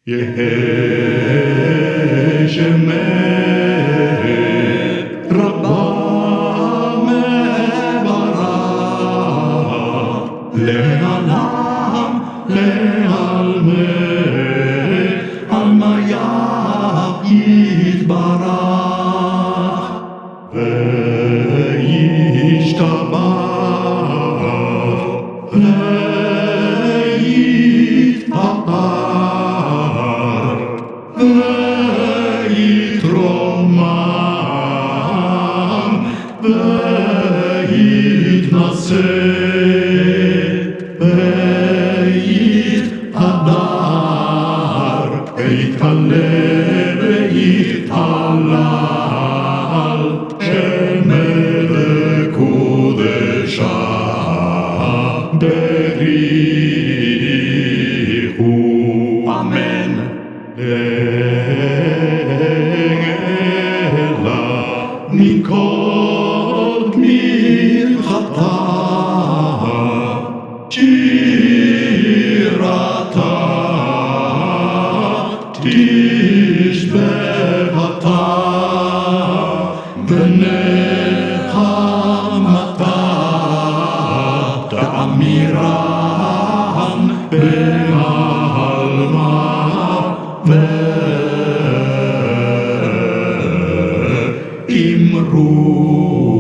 יהא שמך רבה מברך, לעולם לעלמי עלמיה יתברך, וישתבח ויתפאר ויתרומם ויתנשא ויתהדר ויתהלל ויתהלל שמלכו דשא בריחו אמן. לעילה מכל מלחתה שירתה תשבחתה ונחמתה תאמירן בעלמא ואמרו